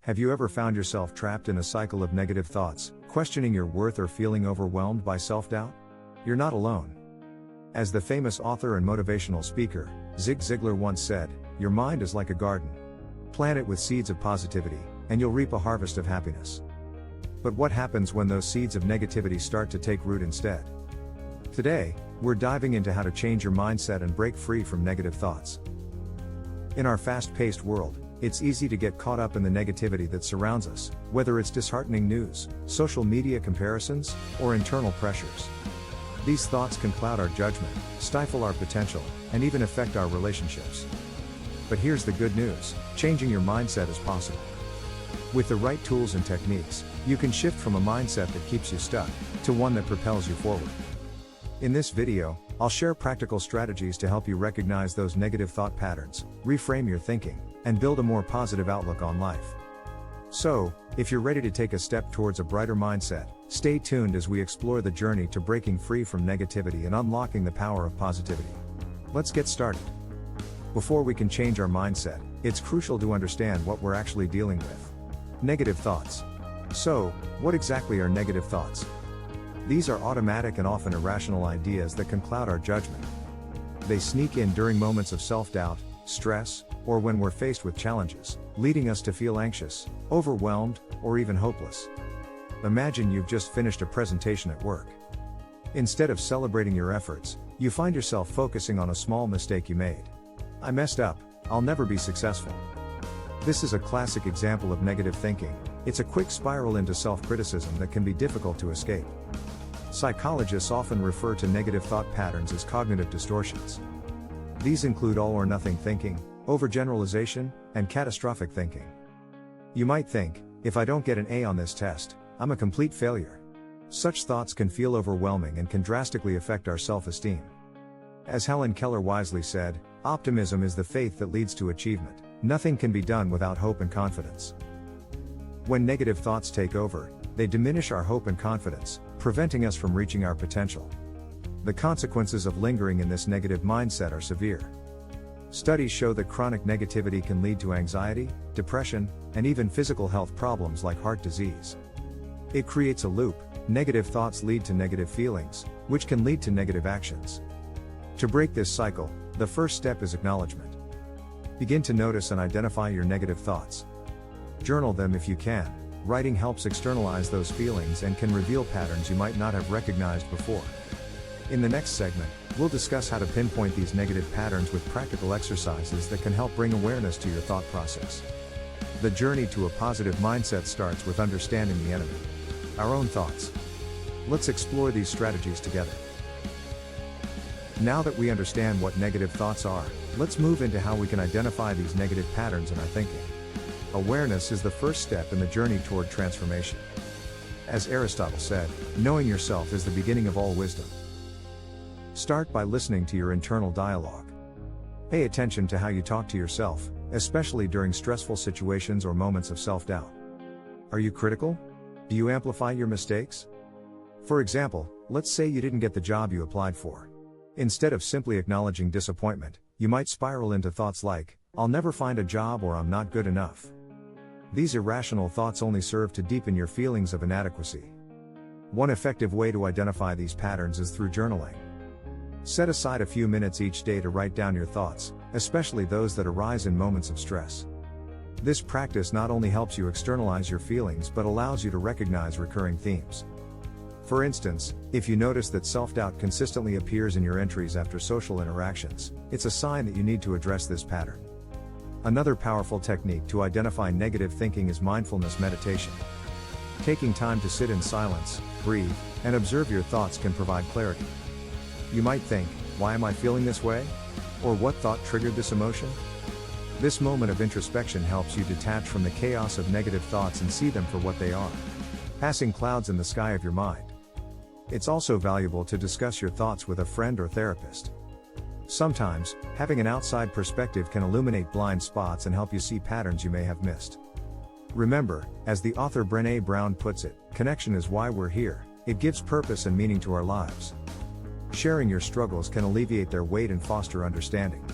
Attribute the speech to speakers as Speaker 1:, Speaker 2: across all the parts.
Speaker 1: Have you ever found yourself trapped in a cycle of negative thoughts, questioning your worth or feeling overwhelmed by self-doubt? You're not alone. As the famous author and motivational speaker, Zig Ziglar once said, "Your mind is like a garden. Plant it with seeds of positivity, and you'll reap a harvest of happiness." But what happens when those seeds of negativity start to take root instead? Today, we're diving into how to change your mindset and break free from negative thoughts. In our fast-paced world, it's easy to get caught up in the negativity that surrounds us, whether it's disheartening news, social media comparisons, or internal pressures. These thoughts can cloud our judgment, stifle our potential, and even affect our relationships. But here's the good news: changing your mindset is possible. With the right tools and techniques, you can shift from a mindset that keeps you stuck to one that propels you forward. In this video, I'll share practical strategies to help you recognize those negative thought patterns, reframe your thinking, and build a more positive outlook on life. So, if you're ready to take a step towards a brighter mindset, stay tuned as we explore the journey to breaking free from negativity and unlocking the power of positivity. Let's get started. Before we can change our mindset, it's crucial to understand what we're actually dealing with. Negative thoughts. So, what exactly are negative thoughts? These are automatic and often irrational ideas that can cloud our judgment. They sneak in during moments of self-doubt, stress, or when we're faced with challenges, leading us to feel anxious, overwhelmed, or even hopeless. Imagine you've just finished a presentation at work. Instead of celebrating your efforts, you find yourself focusing on a small mistake you made. "I messed up, I'll never be successful." This is a classic example of negative thinking. It's a quick spiral into self-criticism that can be difficult to escape. Psychologists often refer to negative thought patterns as cognitive distortions. These include all-or-nothing thinking, overgeneralization, and catastrophic thinking. You might think, "If I don't get an A on this test, I'm a complete failure." Such thoughts can feel overwhelming and can drastically affect our self-esteem. As Helen Keller wisely said, "Optimism is the faith that leads to achievement. Nothing can be done without hope and confidence." When negative thoughts take over, they diminish our hope and confidence, preventing us from reaching our potential. The consequences of lingering in this negative mindset are severe. Studies show that chronic negativity can lead to anxiety, depression, and even physical health problems like heart disease. It creates a loop. Negative thoughts lead to negative feelings, which can lead to negative actions. To break this cycle, the first step is acknowledgement. Begin to notice and identify your negative thoughts. Journal them if you can. Writing helps externalize those feelings and can reveal patterns you might not have recognized before. In the next segment, we'll discuss how to pinpoint these negative patterns with practical exercises that can help bring awareness to your thought process. The journey to a positive mindset starts with understanding the enemy: our own thoughts. Let's explore these strategies together. Now that we understand what negative thoughts are, let's move into how we can identify these negative patterns in our thinking. Awareness is the first step in the journey toward transformation. As Aristotle said, knowing yourself is the beginning of all wisdom. Start by listening to your internal dialogue. Pay attention to how you talk to yourself, especially during stressful situations or moments of self-doubt. Are you critical? Do you amplify your mistakes? For example, let's say you didn't get the job you applied for. Instead of simply acknowledging disappointment, you might spiral into thoughts like, "I'll never find a job," or "I'm not good enough." These irrational thoughts only serve to deepen your feelings of inadequacy. One effective way to identify these patterns is through journaling. Set aside a few minutes each day to write down your thoughts, especially those that arise in moments of stress. This practice not only helps you externalize your feelings but allows you to recognize recurring themes. For instance, if you notice that self-doubt consistently appears in your entries after social interactions, it's a sign that you need to address this pattern. Another powerful technique to identify negative thinking is mindfulness meditation. Taking time to sit in silence, breathe, and observe your thoughts can provide clarity. You might think, "Why am I feeling this way?" Or "What thought triggered this emotion?" This moment of introspection helps you detach from the chaos of negative thoughts and see them for what they are: passing clouds in the sky of your mind. It's also valuable to discuss your thoughts with a friend or therapist. Sometimes, having an outside perspective can illuminate blind spots and help you see patterns you may have missed. Remember, as the author Brené Brown puts it, connection is why we're here. It gives purpose and meaning to our lives. Sharing your struggles can alleviate their weight and foster understanding.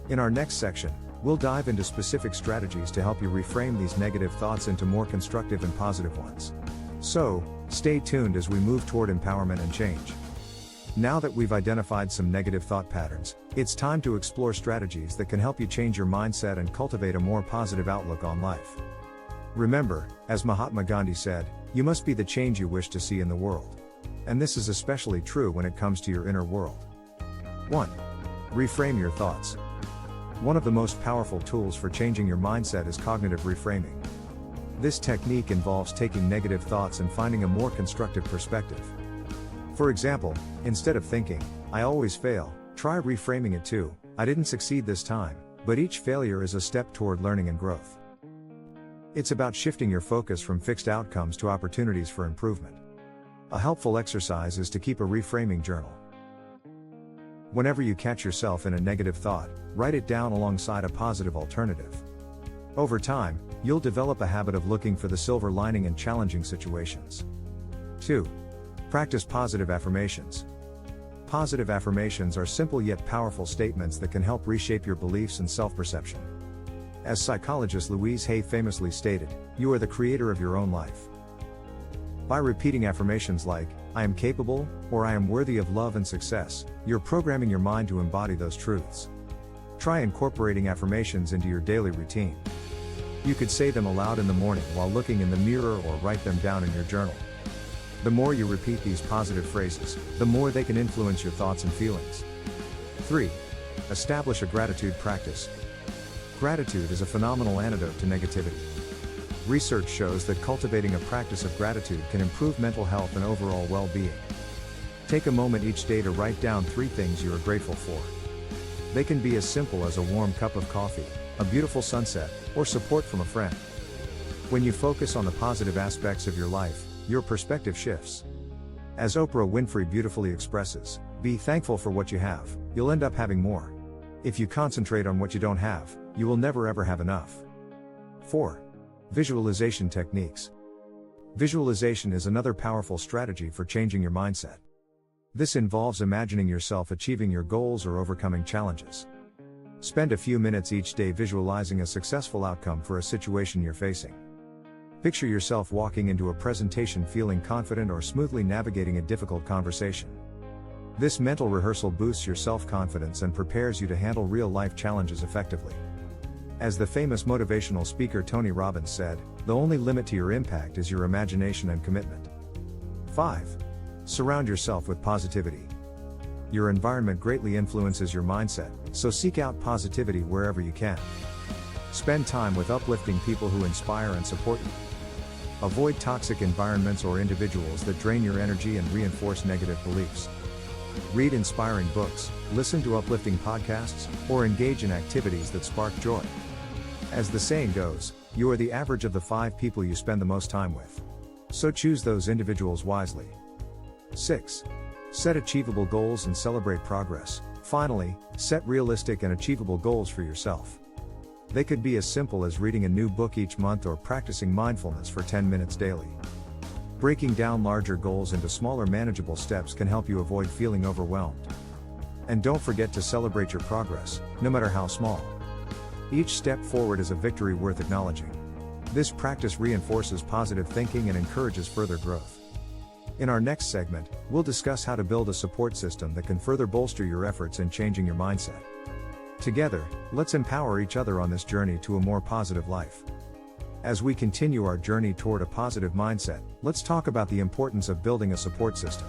Speaker 1: In our next section, We'll dive into specific strategies to help you reframe these negative thoughts into more constructive and positive ones. So, stay tuned as we move toward empowerment and change. Now that we've identified some negative thought patterns, it's time to explore strategies that can help you change your mindset and cultivate a more positive outlook on life. Remember, as Mahatma Gandhi said, you must be the change you wish to see in the world. And this is especially true when it comes to your inner world. 1. Reframe your thoughts. One of the most powerful tools for changing your mindset is cognitive reframing. This technique involves taking negative thoughts and finding a more constructive perspective. For example, instead of thinking, "I always fail," try reframing it to, "I didn't succeed this time, but each failure is a step toward learning and growth." It's about shifting your focus from fixed outcomes to opportunities for improvement. A helpful exercise is to keep a reframing journal. Whenever you catch yourself in a negative thought, write it down alongside a positive alternative. Over time, you'll develop a habit of looking for the silver lining in challenging situations. 2. Practice positive affirmations. Positive affirmations are simple yet powerful statements that can help reshape your beliefs and self-perception. As psychologist Louise Hay famously stated, "You are the creator of your own life." By repeating affirmations like, "I am capable," or "I am worthy of love and success," you're programming your mind to embody those truths. Try incorporating affirmations into your daily routine. You could say them aloud in the morning while looking in the mirror or write them down in your journal. The more you repeat these positive phrases, the more they can influence your thoughts and feelings. 3. Establish a gratitude practice. Gratitude is a phenomenal antidote to negativity. Research shows that cultivating a practice of gratitude can improve mental health and overall well-being. Take a moment each day to write down 3 things you are grateful for. They can be as simple as a warm cup of coffee, a beautiful sunset, or support from a friend. When you focus on the positive aspects of your life, your perspective shifts. As Oprah Winfrey beautifully expresses, "Be thankful for what you have, you'll end up having more. If you concentrate on what you don't have, you will never ever have enough." 4. Visualization techniques. Visualization is another powerful strategy for changing your mindset. This involves imagining yourself achieving your goals or overcoming challenges. Spend a few minutes each day visualizing a successful outcome for a situation you're facing. Picture yourself walking into a presentation feeling confident or smoothly navigating a difficult conversation. This mental rehearsal boosts your self-confidence and prepares you to handle real-life challenges effectively. As the famous motivational speaker Tony Robbins said, "The only limit to your impact is your imagination and commitment." 5. Surround yourself with positivity. Your environment greatly influences your mindset, so seek out positivity wherever you can. Spend time with uplifting people who inspire and support you. Avoid toxic environments or individuals that drain your energy and reinforce negative beliefs. Read inspiring books, listen to uplifting podcasts, or engage in activities that spark joy. As the saying goes, you are the average of the 5 people you spend the most time with. So choose those individuals wisely. 6. Set achievable goals and celebrate progress. Finally, set realistic and achievable goals for yourself. They could be as simple as reading a new book each month or practicing mindfulness for 10 minutes daily. Breaking down larger goals into smaller manageable steps can help you avoid feeling overwhelmed. And don't forget to celebrate your progress, no matter how small. Each step forward is a victory worth acknowledging. This practice reinforces positive thinking and encourages further growth. In our next segment, we'll discuss how to build a support system that can further bolster your efforts in changing your mindset. Together, let's empower each other on this journey to a more positive life. As we continue our journey toward a positive mindset, let's talk about the importance of building a support system.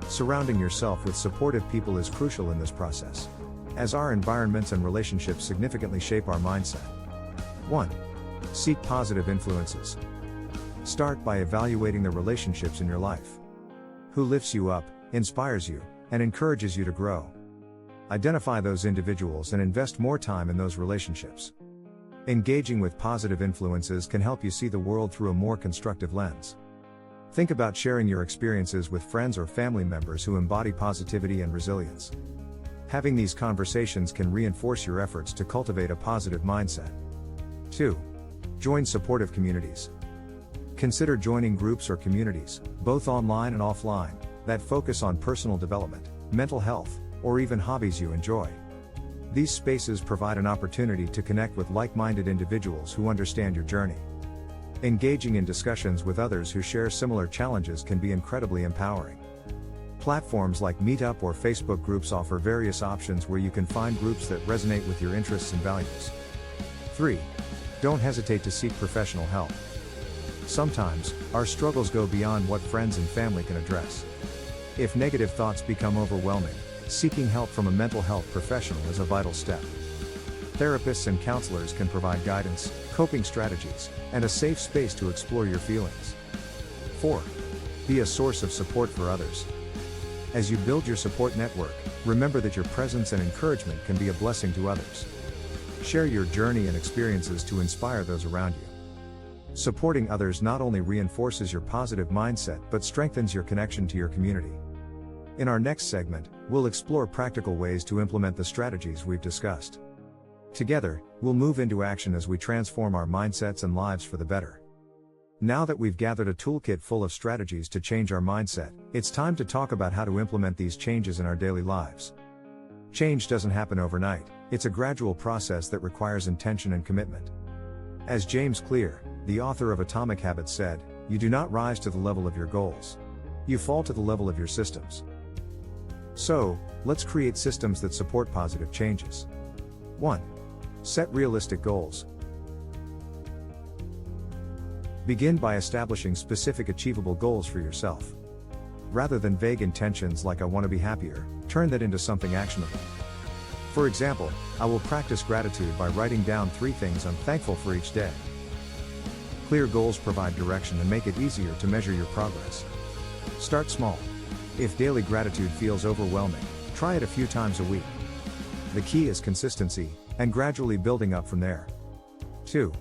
Speaker 1: Surrounding yourself with supportive people is crucial in this process, as our environments and relationships significantly shape our mindset. 1. Seek positive influences. Start by evaluating the relationships in your life. Who lifts you up, inspires you, and encourages you to grow? Identify those individuals and invest more time in those relationships. Engaging with positive influences can help you see the world through a more constructive lens. Think about sharing your experiences with friends or family members who embody positivity and resilience. Having these conversations can reinforce your efforts to cultivate a positive mindset. 2. Join supportive communities. Consider joining groups or communities, both online and offline, that focus on personal development, mental health, or even hobbies you enjoy. These spaces provide an opportunity to connect with like-minded individuals who understand your journey. Engaging in discussions with others who share similar challenges can be incredibly empowering. Platforms like Meetup or Facebook groups offer various options where you can find groups that resonate with your interests and values. 3. Don't hesitate to seek professional help. Sometimes, our struggles go beyond what friends and family can address. If negative thoughts become overwhelming, seeking help from a mental health professional is a vital step. Therapists and counselors can provide guidance, coping strategies, and a safe space to explore your feelings. 4. Be a source of support for others. As you build your support network, remember that your presence and encouragement can be a blessing to others. Share your journey and experiences to inspire those around you. Supporting others not only reinforces your positive mindset but strengthens your connection to your community. In our next segment, we'll explore practical ways to implement the strategies we've discussed. Together, we'll move into action as we transform our mindsets and lives for the better. Now that we've gathered a toolkit full of strategies to change our mindset, it's time to talk about how to implement these changes in our daily lives. Change doesn't happen overnight, it's a gradual process that requires intention and commitment. As James Clear, the author of Atomic Habits, said, "You do not rise to the level of your goals. You fall to the level of your systems." So, let's create systems that support positive changes. 1. Set realistic goals. Begin by establishing specific achievable goals for yourself. Rather than vague intentions like "I want to be happier," turn that into something actionable. For example, I will practice gratitude by writing down 3 things I'm thankful for each day. Clear goals provide direction and make it easier to measure your progress. Start small. If daily gratitude feels overwhelming, try it a few times a week. The key is consistency, and gradually building up from there. 2.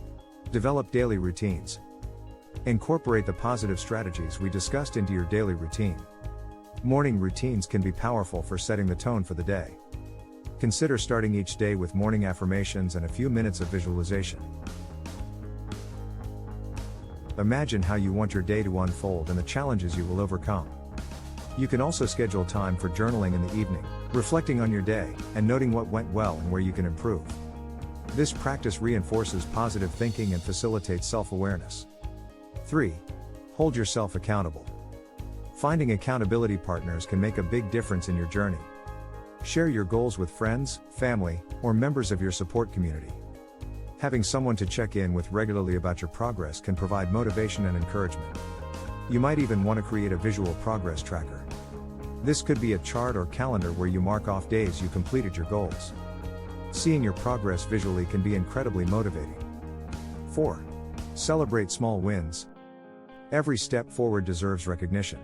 Speaker 1: Develop daily routines. Incorporate the positive strategies we discussed into your daily routine. Morning routines can be powerful for setting the tone for the day. Consider starting each day with morning affirmations and a few minutes of visualization. Imagine how you want your day to unfold and the challenges you will overcome. You can also schedule time for journaling in the evening, reflecting on your day, and noting what went well and where you can improve. This practice reinforces positive thinking and facilitates self-awareness. 3. Hold yourself accountable. Finding accountability partners can make a big difference in your journey. Share your goals with friends, family, or members of your support community. Having someone to check in with regularly about your progress can provide motivation and encouragement. You might even want to create a visual progress tracker. This could be a chart or calendar where you mark off days you completed your goals. Seeing your progress visually can be incredibly motivating. 4. Celebrate small wins. Every step forward deserves recognition.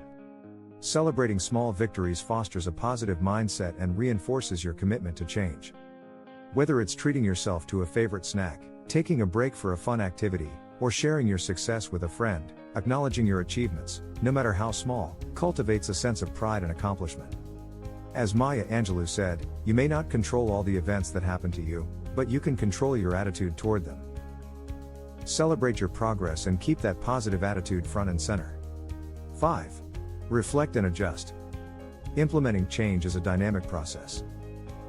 Speaker 1: Celebrating small victories fosters a positive mindset and reinforces your commitment to change. Whether it's treating yourself to a favorite snack, taking a break for a fun activity, or sharing your success with a friend, acknowledging your achievements, no matter how small, cultivates a sense of pride and accomplishment. As Maya Angelou said, "You may not control all the events that happen to you, but you can control your attitude toward them." Celebrate your progress and keep that positive attitude front and center. 5. Reflect and adjust. Implementing change is a dynamic process.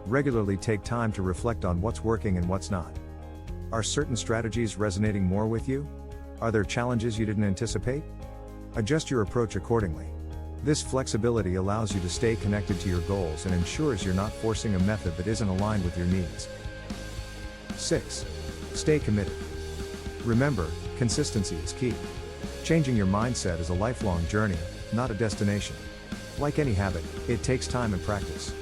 Speaker 1: Regularly take time to reflect on what's working and what's not. Are certain strategies resonating more with you? Are there challenges you didn't anticipate? Adjust your approach accordingly. This flexibility allows you to stay connected to your goals and ensures you're not forcing a method that isn't aligned with your needs. 6. Stay committed. Remember, consistency is key. Changing your mindset is a lifelong journey, not a destination. Like any habit, it takes time and practice.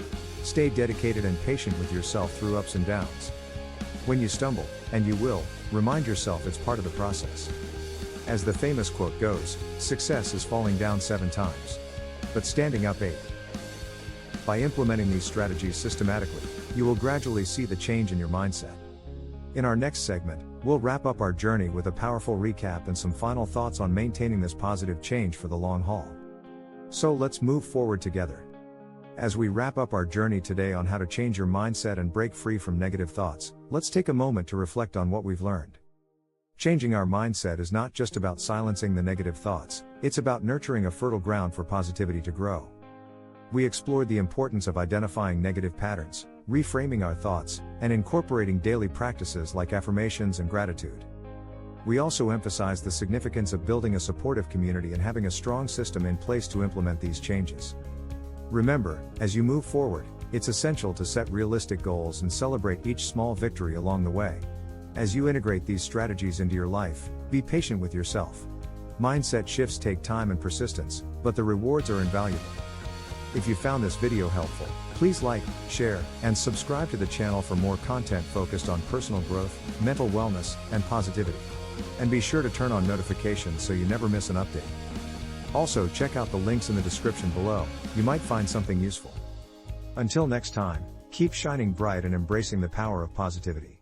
Speaker 1: Stay dedicated and patient with yourself through ups and downs. When you stumble, and you will, remind yourself it's part of the process. As the famous quote goes, success is falling down 7 times, but standing up 8. By implementing these strategies systematically, you will gradually see the change in your mindset. In our next segment, we'll wrap up our journey with a powerful recap and some final thoughts on maintaining this positive change for the long haul. So let's move forward together. As we wrap up our journey today on how to change your mindset and break free from negative thoughts, let's take a moment to reflect on what we've learned. Changing our mindset is not just about silencing the negative thoughts, it's about nurturing a fertile ground for positivity to grow. We explored the importance of identifying negative patterns, reframing our thoughts, and incorporating daily practices like affirmations and gratitude. We also emphasize the significance of building a supportive community and having a strong system in place to implement these changes. Remember, as you move forward, it's essential to set realistic goals and celebrate each small victory along the way. As you integrate these strategies into your life, be patient with yourself. Mindset shifts take time and persistence, but the rewards are invaluable. If you found this video helpful, please like, share, and subscribe to the channel for more content focused on personal growth, mental wellness, and positivity. And be sure to turn on notifications so you never miss an update. Also, check out the links in the description below, you might find something useful. Until next time, keep shining bright and embracing the power of positivity.